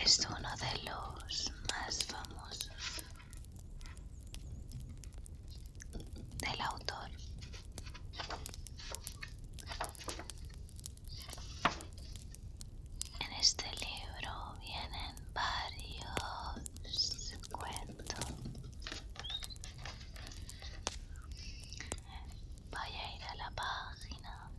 es uno de los más famosos del autor. En este libro vienen varios cuentos. Voy a ir a la página.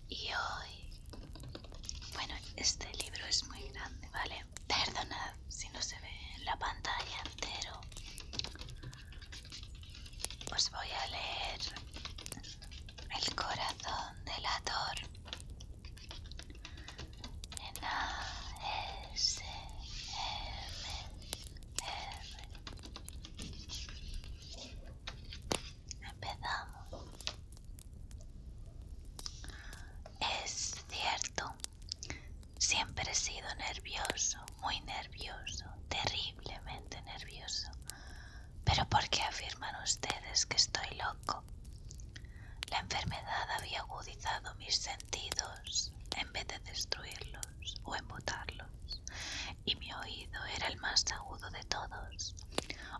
Y hoy, bueno, este libro es muy grande, ¿vale? Perdonad si no se ve en la pantalla entero. Os voy a leer El corazón del Hathor en ASMR. Empezamos. Es cierto, siempre he sido nervioso, muy nervioso, terriblemente nervioso. ¿Pero por qué afirman ustedes que estoy loco? La enfermedad había agudizado mis sentidos en vez de destruirlos o embotarlos, y mi oído era el más agudo de todos.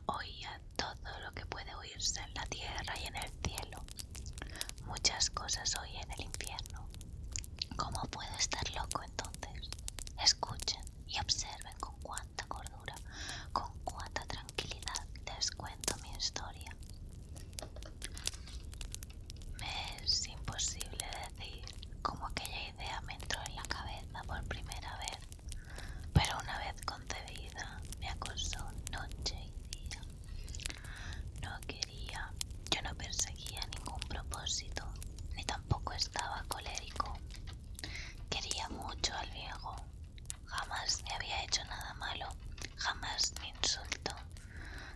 Oía todo lo que puede oírse en la tierra y en el cielo. Muchas cosas oí en el infierno. ¿Cómo puedo estar loco entonces? Escuchen y observen con cuánta cordura, con cuánta tranquilidad les cuento mi historia. Me es imposible decir cómo aquella idea me entró en la cabeza por primera vez, pero una vez concebida me acosó noche y día. Yo no perseguía ningún propósito, ni tampoco estaba colérico. Quería mucho al viejo. Jamás me había hecho nada malo, jamás me insultó.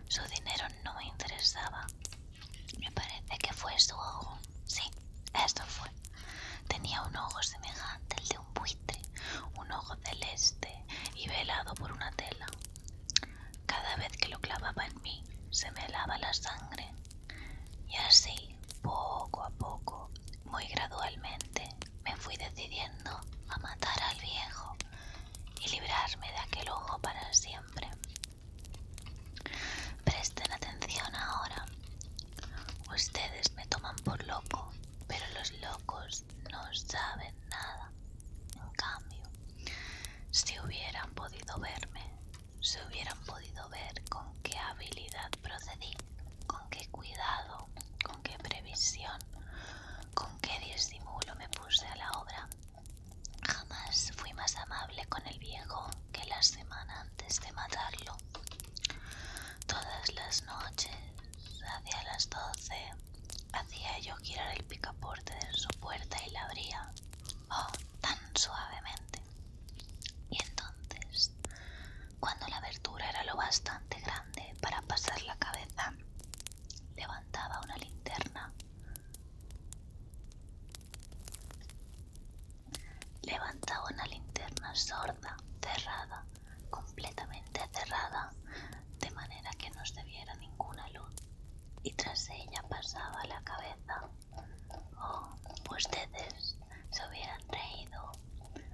Su dinero no me interesaba. Me parece que fue su ojo. Sí, esto fue. Tenía un ojo semejante al de un buitre, un ojo celeste y velado por una tela. Cada vez que lo clavaba en mí, se me helaba la sangre. Y así, poco a poco, muy gradualmente, me fui decidiendo a matar al viejo y librarme de aquel ojo para siempre. Presten atención ahora. Ustedes me toman por loco, pero los locos no saben nada. En cambio, si hubieran podido verme, si hubieran podido ver con qué habilidad procedí, con qué cuidado, con qué previsión, con qué disimulo me puse a la obra. Jamás fui más amable con el viejo que la semana antes de matarlo. Todas las noches, hacia las 12, hacía yo girar el picaporte de su puerta y la abría, oh, tan suavemente. Y entonces, cuando la abertura era lo bastante grande para pasar la cabeza, levantaba una linterna. Levantaba una linterna sorda, cerrada, completamente cerrada, de manera que no se viera ninguna luz, y tras ella pasaba la cabeza. Oh, ustedes se hubieran reído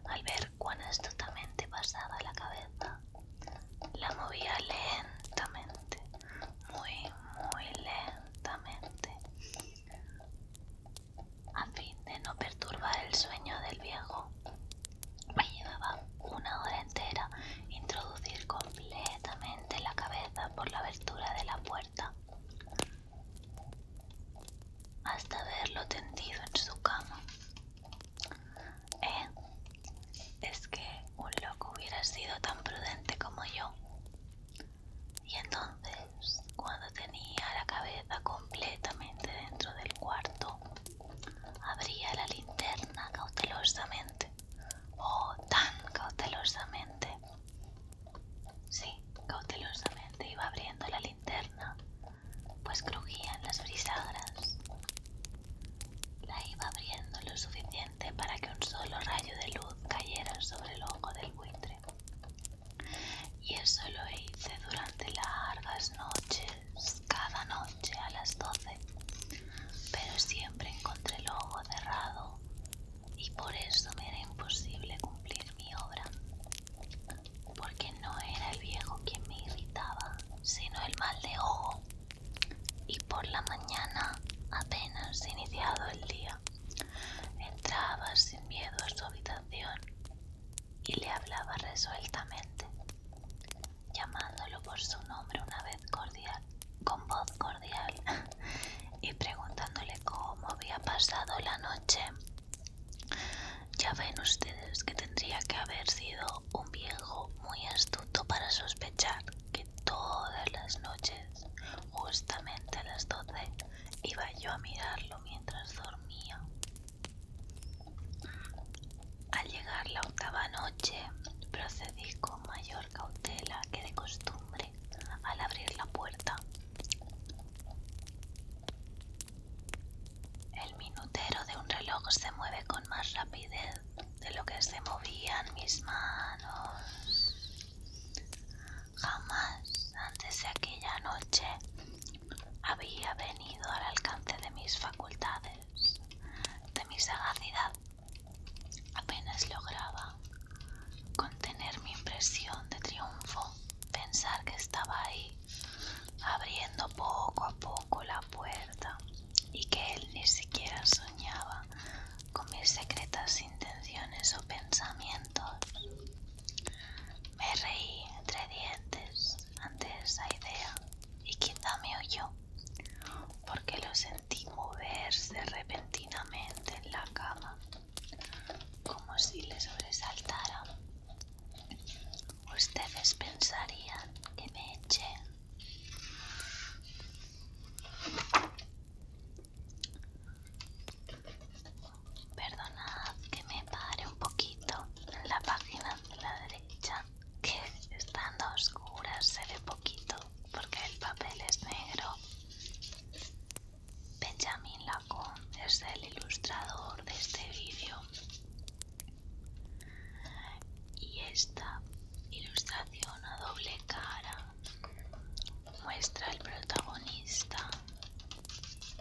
al ver cuán astutamente pasaba la cabeza. La movía lentamente, muy, muy lentamente, a fin de no perturbar el sueño del viejo. Me llevaba una hora entera introducir completamente la cabeza por la abertura de la puerta, hasta verlo tendido en su cama. Es que un loco hubiera sido tan por su nombre una vez con voz cordial, y preguntándole cómo había pasado la noche. Ya ven ustedes que tendría que haber sido un viejo muy astuto para sospechar que todas las noches, justamente a las 12, iba yo a mirarlo mientras dormía. Al llegar la 8ª noche, procedí con mayor cautela que de costumbre al abrir la puerta. El minutero de un reloj se mueve con más rapidez de lo que se movían mis manos. Jamás antes de aquella noche había venido al alcance de mis facultades, de mi sagacidad. Apenas lograba contener mi impresión de triunfo, pensar que estaba ahí, abriendo poco a poco la puerta, y que él ni siquiera soñaba con mis secretas intenciones o pensamientos. Me reí entre dientes ante esa idea, y quizá me oyó, porque lo sentí moverse repentinamente en la cama, como si le sobresaltara. Ustedes pensarían que me eché. Perdonad que me pare un poquito en la página de la derecha, que estando a oscuras se ve poquito porque el papel es negro. Benjamin Lacombe es el ilustrador de este vídeo, y esta ilustración a doble cara muestra al protagonista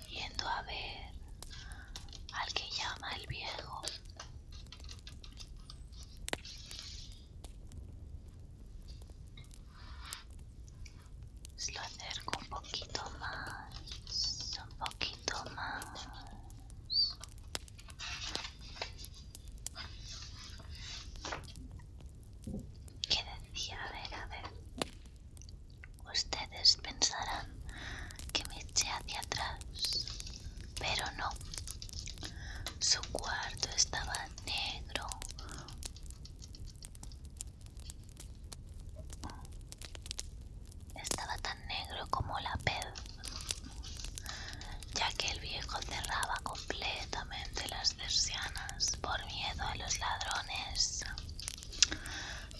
yendo a ver al que llama el viejo. Lo acerco un poquito más, un poquito más. ¿Qué decía? A ver. Ustedes pensarán que me eché hacia atrás, pero no. Su cuarto estaba negro. Estaba tan negro como la pez, ya que el viejo cerraba completamente las persianas por miedo a los ladrones.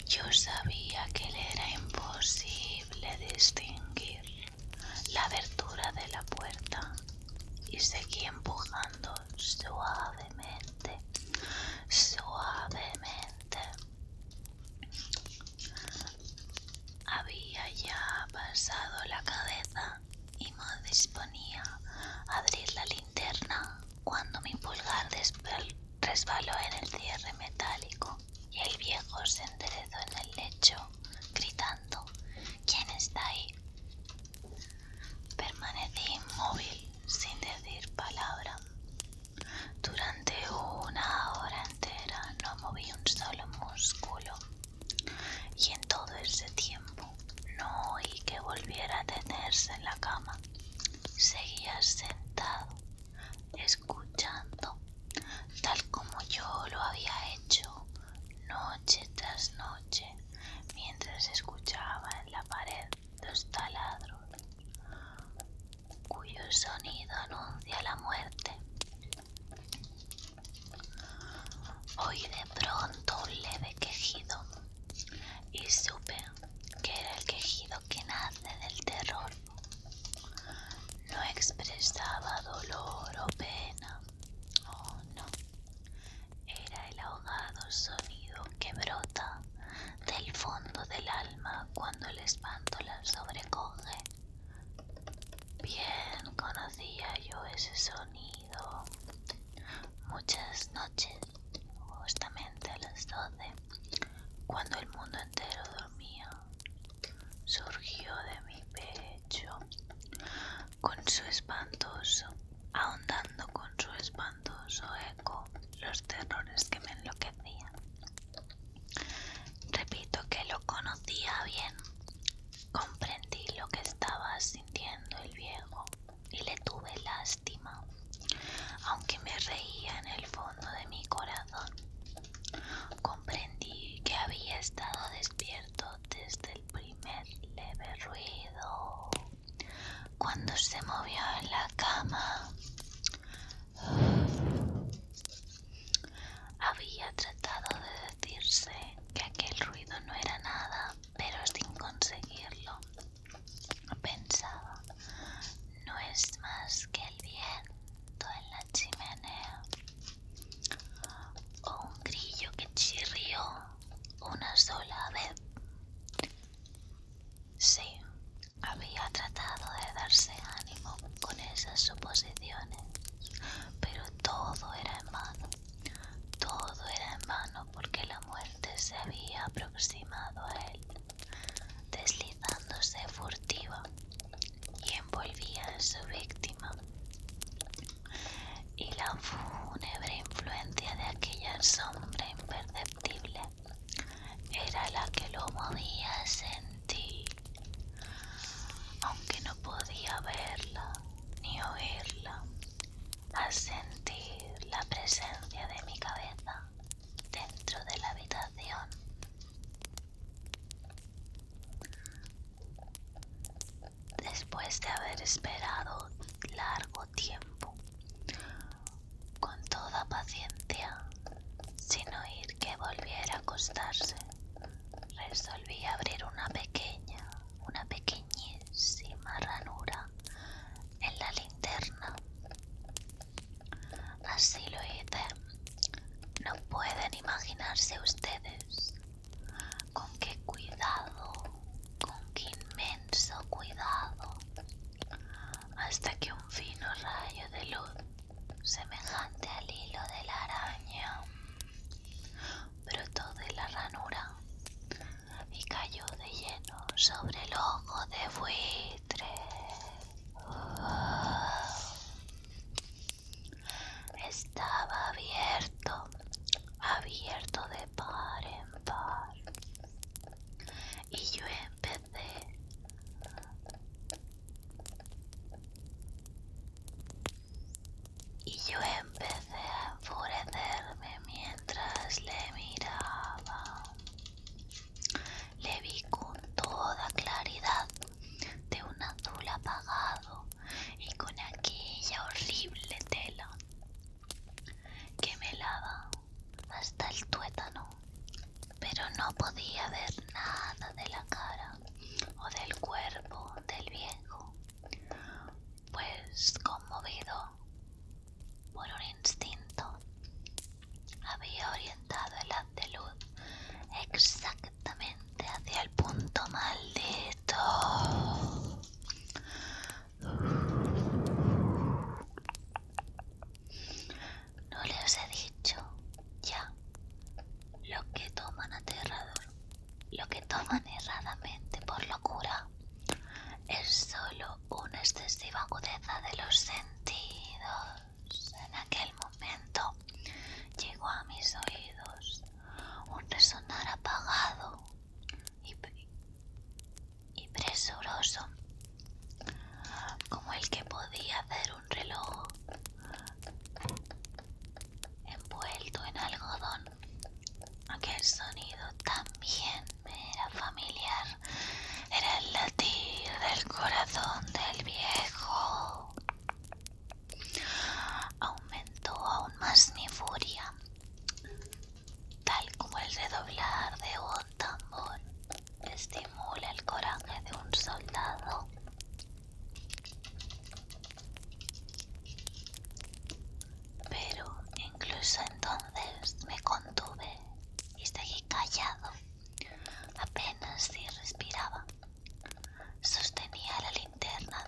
Yo sabía que le era imposible distinguir la abertura de la puerta, y seguí empujando suavemente, suavemente. Había ya pasado la cabeza y me disponía a abrir la linterna cuando mi pulgar resbaló en el cierre metálico y el viejo se enderezó en el lecho, gritando: ¿Quién está ahí? Permanecí inmóvil, sin decir palabra. Durante 1 hora entera no moví un solo músculo, y en todo ese tiempo no oí que volviera a tenerse en la cama. Seguía sentado, escuchando, tal como yo lo había hecho noche tras noche, mientras escuchaba en la pared los taladros, cuyo sonido anuncia la muerte. Oí de pronto un leve quejido, y supe que era el quejido que nace del terror. No expresaba dolor o pena, oh no, era el ahogado sonido que brota del fondo del alma cuando el espanto la sobrecoge. Bien conocía yo ese sonido. Muchas noches, justamente a las 12, cuando el mundo entero dormía, surgió de mi pecho con su espantoso sobre el ojo de buitre. Estaba abierto de par en par. Y yo empecé a enfurecerme mientras le miraba. Le vi con toda claridad de un azul apagado y con aquella horrible tela que me lava hasta el tuétano, pero no podía ver nada de la cara o del cuerpo del viejo, pues conmovido por un instinto había orientado el haz de luz exactamente hacia el punto maldito. No les he dicho ya lo que toman erradamente por locura es solo una excesiva agudeza de los sentidos. En aquel momento llegó a mis oídos un resonar apagado y presuroso, como el que podía hacer un reloj envuelto en algodón. Aquel sonido también me era familiar. Era el latir del corazón del viejo. Aumentó aún más mi furia, tal como el redoblar de un tambor estimula el coraje de un soldado. Pero incluso entonces me contuve y seguí callado. Apenas si respiraba. Sostenía la linterna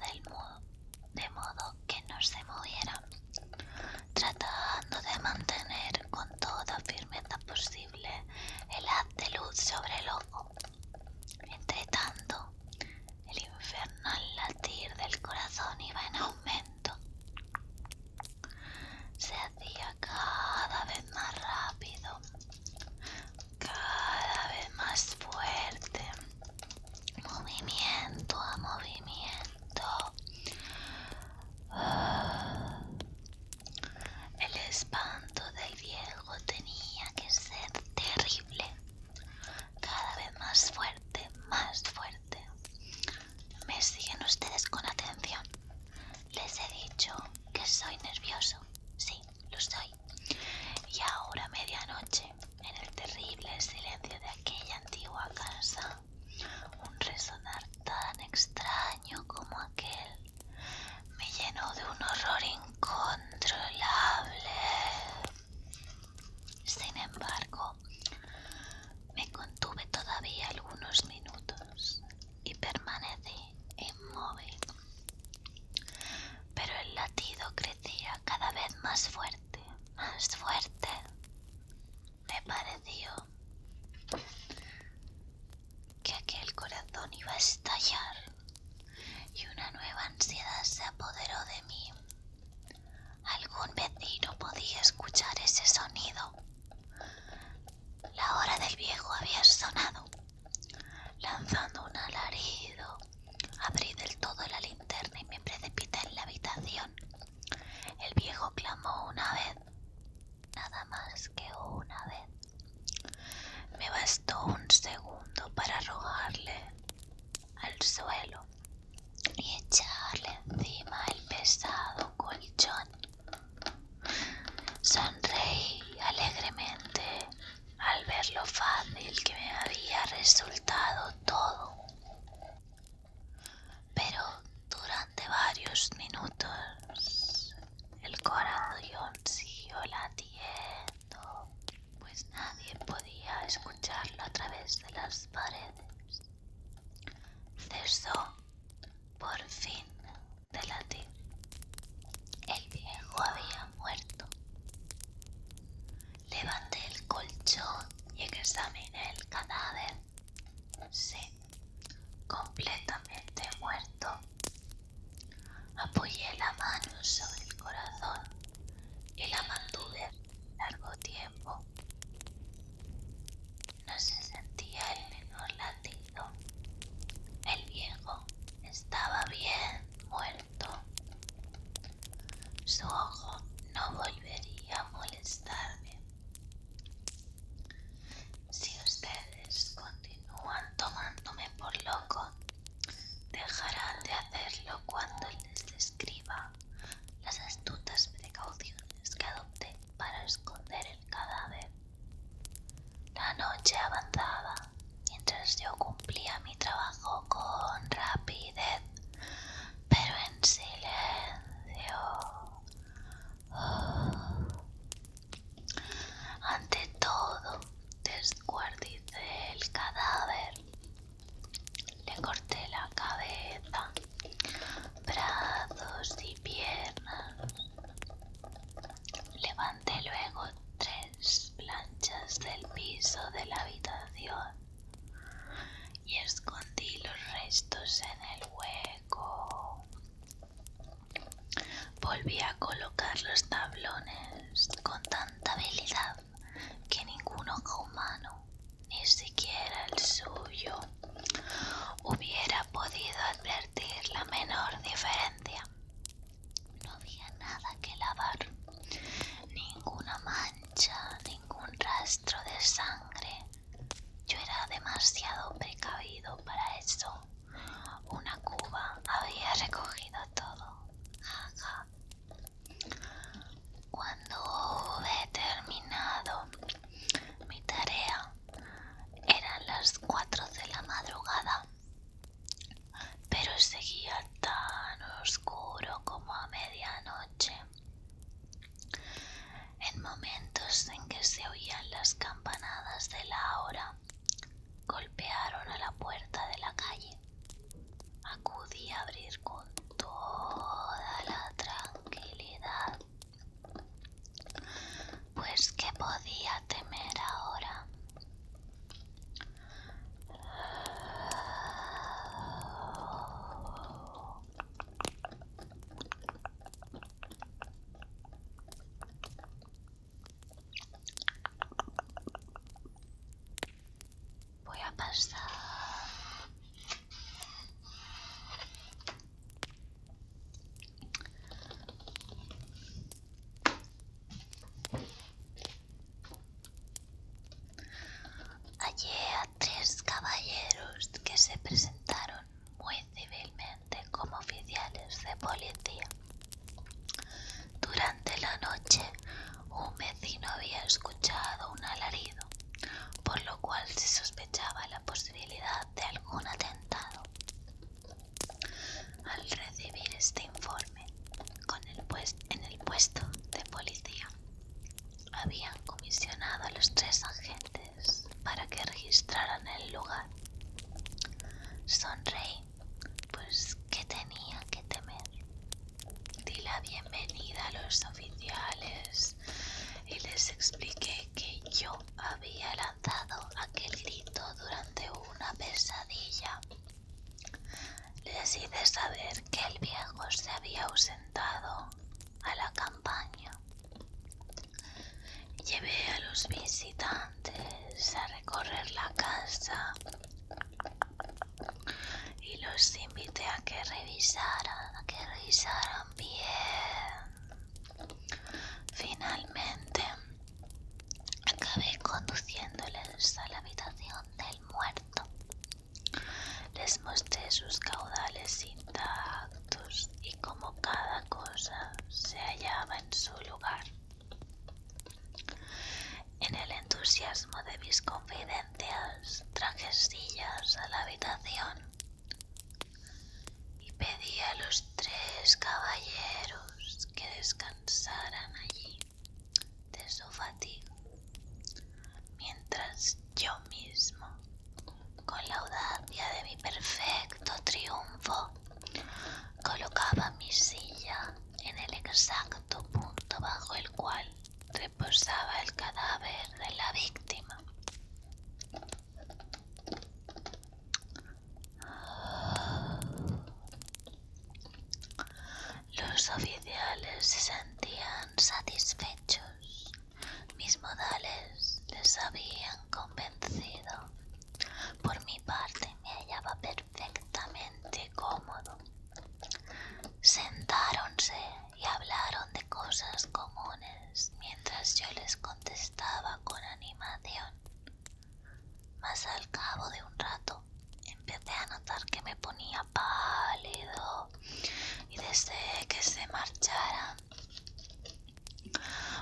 de modo que no se moviera, tratando de mantener con toda firmeza posible el haz de luz sobre el ojo. Entretanto, el infernal latir del corazón iba en aumento. Se hacía cada vez más rápido, cada vez más fuerte, movimiento a movimiento. El espanto del viejo tenía que ser terrible, cada vez más fuerte, más fuerte. ¿Me siguen ustedes con atención? Les he dicho que soy nervioso. Sí, lo soy. Y ahora, medianoche, en el terrible silencio de aquella antigua casa, un resonar tan extraño como aquel me llenó de un horror incontrolable. Sin embargo, me contuve todavía algunos minutos y permanecí inmóvil. Pero el latido crecía cada vez más fuerte, más fuerte. Me pareció que aquel corazón iba a estallar y una nueva ansiedad se apoderó de mí. Algún vecino podía escuchar ese sonido. La hora del viejo había sonado. Lanzando un alarido, abrí del todo la linterna y me precipité en la habitación. El viejo clamó una vez, nada más que una vez. Me bastó un segundo para arrojarle al suelo y echarle encima el pesado colchón. Sonreí alegremente al ver lo fácil que me había resultado todo. Pero durante varios minutos el corazón siguió latiendo, pues nadie podía escucharlo a través de las paredes. Cesó por fin de latir. El viejo había muerto. Levanté el colchón y examiné el cadáver. Sí, completamente muerto. Apoyé la mano sobre el corazón y la mantuve largo tiempo. No se sentía el menor latido. El viejo estaba bien muerto. Su ojo no volvería a molestarme. Si ustedes continúan tomándome por loco, dejarán de hacerlo cuando les describa las astutas precauciones que adopté para esconder el cadáver. La noche avanzaba mientras yo cumplía mi trabajo con rapidez, pero en silencio. Ante todo, descuarticé el cadáver. Le corté la cabeza, brazos y piernas. Levanté luego 3 planchas del piso de la habitación y escondí los restos en el hueco. Volví a colocar los tablones con tanta habilidad que ningún ojo humano, ni siquiera el suyo, hubiera podido advertir la menor diferencia. No había nada que lavar, ninguna mancha, ningún rastro de sangre. Yo era demasiado precavido para eso. Una cuba había recogido todo. Jaja. Cuando hube terminado mi tarea, eran las 4 de la madrugada, pero seguía tan oscuro como a medianoche. En momentos en que se oían las campanadas de la hora, golpearon a la puerta de la calle. Acudí a abrir con toda la tranquilidad, pues ¿qué podía temer ahora? Voy a pasar hallé a 3 caballeros que se presentaron muy civilmente como oficiales de policía. Durante la noche, un vecino había escuchado un alarido, por lo cual se sospechaba la posibilidad de algún atentado. Al recibir este informe, en el puesto de policía habían comisionado a los 3 agentes para que registraran el lugar. Sonreí, pues ¿qué tenía que temer? Di la bienvenida a los oficiales y les expliqué que yo había lanzado aquel grito durante una pesadilla. Les hice saber que el viejo se había ausentado a la campaña. Llevé a los visitantes a recorrer la casa y los invité a que revisaran bien. Finalmente, acabé conduciéndoles a la habitación del muerto. Les mostré sus caudales intactos y cómo cada cosa se hallaba en su lugar. En el entusiasmo de mis confidencias, traje sillas a la habitación y pedí a los 3 caballeros que descansaran allí de su fatiga, mientras yo mismo, con la audacia de mi perfecto triunfo, colocaba mi silla en el exacto punto bajo el cual reposaba el cadáver de la víctima. sentían satisfechos. Mis modales les habían convencido. Por mi parte me hallaba perfectamente cómodo. Sentáronse y hablaron de cosas comunes mientras yo les contestaba con animación. Mas al cabo de un rato empecé a notar que me ponía pálido y deseé que se marcharan.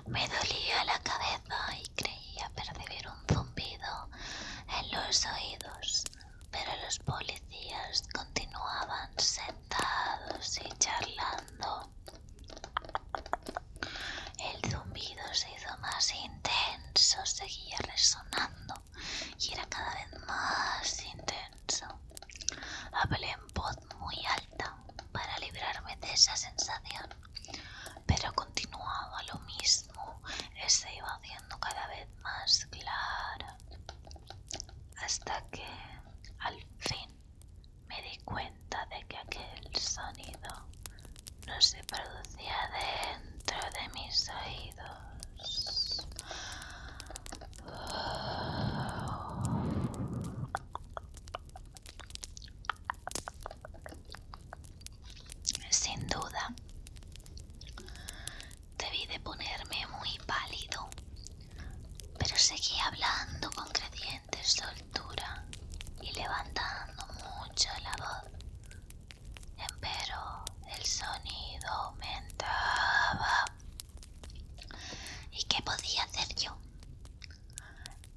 Me dolía la cabeza y creía percibir un zumbido en los oídos, pero los policías continuaban sentados y charlando. El zumbido se hizo más intenso, seguía resonando y era cada vez más intenso. Hablé en voz muy alta para librarme de esa sensación, pero continuaba lo mismo, se iba haciendo cada vez más clara, hasta que al fin me di cuenta de que aquel sonido no se producía dentro de mis oídos. Sin duda, debí de ponerme muy pálido, pero seguí hablando con creciente soltura y levantando mucho la voz. Empero el sonido aumentaba. ¿Y qué podía hacer yo?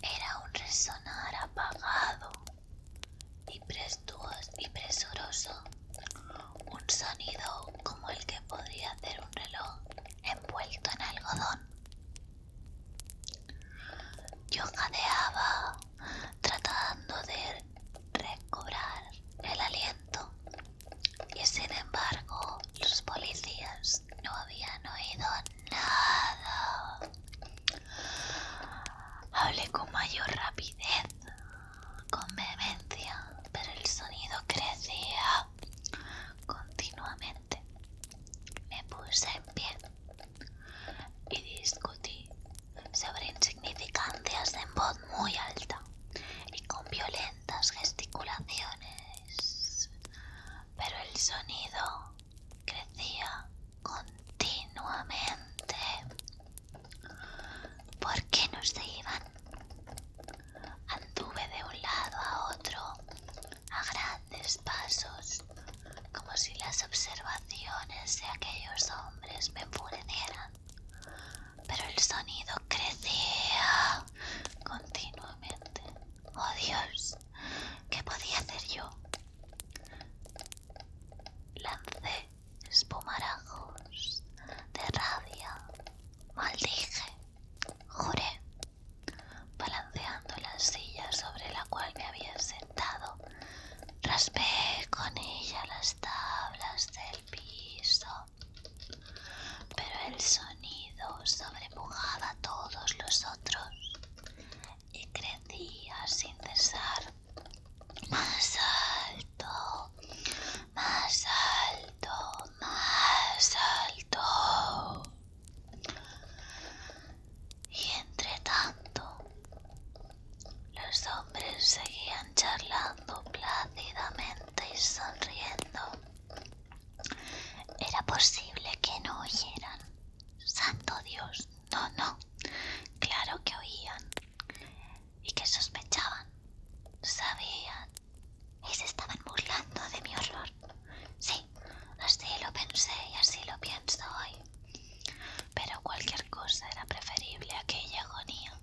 Era un resonar apagado y presuroso, un sonido como el que podría hacer un reloj envuelto en algodón. Yo jadeaba, tratando de recobrar el aliento, y sin embargo los policías no habían oído nada. Hablé con mayor rapidez, con vehemencia, pero el sonido crecía continuamente. Me puse en pie y discutí sobre insignificancias en voz muy alta y con violentas gesticulaciones, pero el sonido crecía continuamente. ¿Por qué no se iban? Anduve de un lado a otro a grandes pasos, como si las observaciones de aquellos hombres me enfurecieran, pero el sonido crecía continuamente. ¡Oh, Dios! ¿Qué podía hacer yo? Lancé espumarajos de rabia, maldije, juré, balanceando la silla sobre la cual me había sentado. Raspé con ella las tablas del piso, pero el sonido sobrepujaba a todos los otros y crecía sin cesar. Más alto, más alto, más alto. Y entre tanto, los hombres seguían charlando plácidamente y sonriendo. ¿Era posible que no oyeran? ¡Santo Dios! No, no. Claro que oían. ¿Y que sospechaban? Sabían. Y se estaban burlando de mi horror. Sí, así lo pensé y así lo pienso hoy. Pero cualquier cosa era preferible a aquella agonía.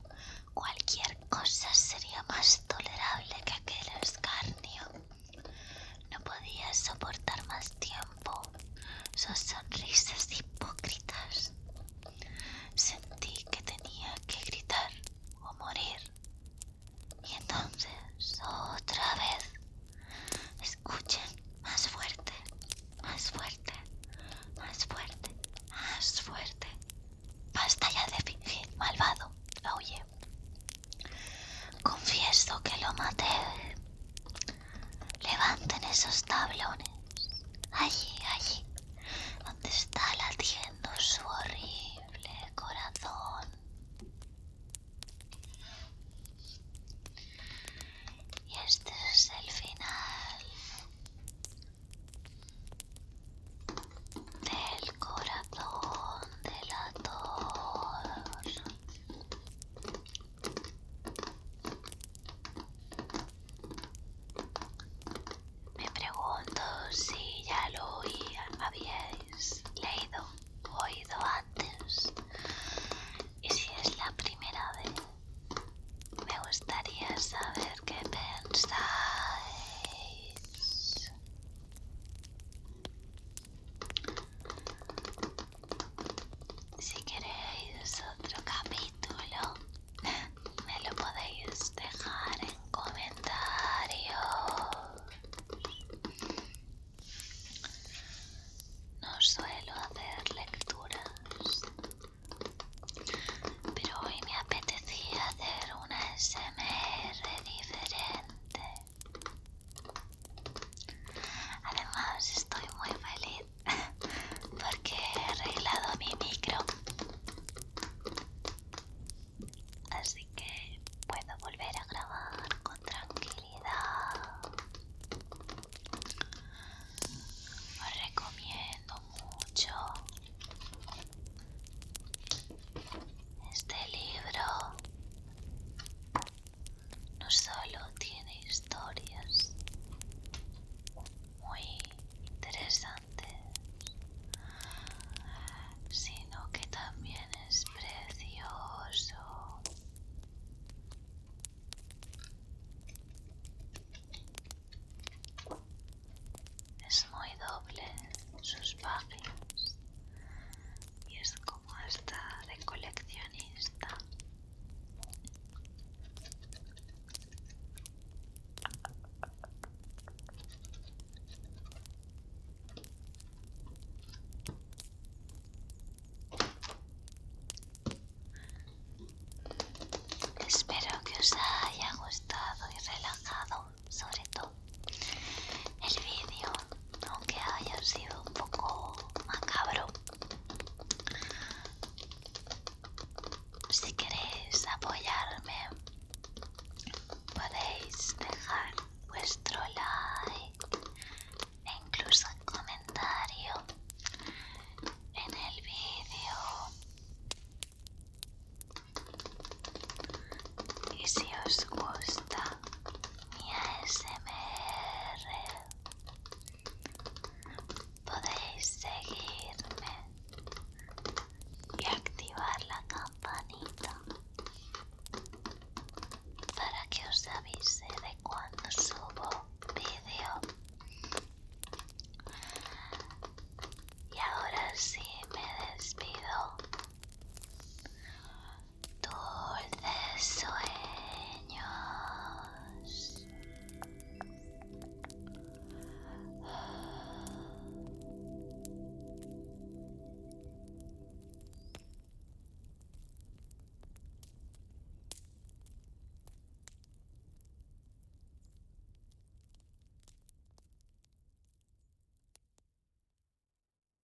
Cualquier cosa sería más tolerable que aquel escarnio. No podía soportar más tiempo sus sonrisas hipócritas. Sentí que tenía que gritar o morir. Y entonces, otra vez, escuchen, más fuerte, más fuerte, más fuerte, más fuerte. Basta ya de fingir, malvado, aullé. Confieso que lo maté. Levanten esos tablones. Allí, allí, donde está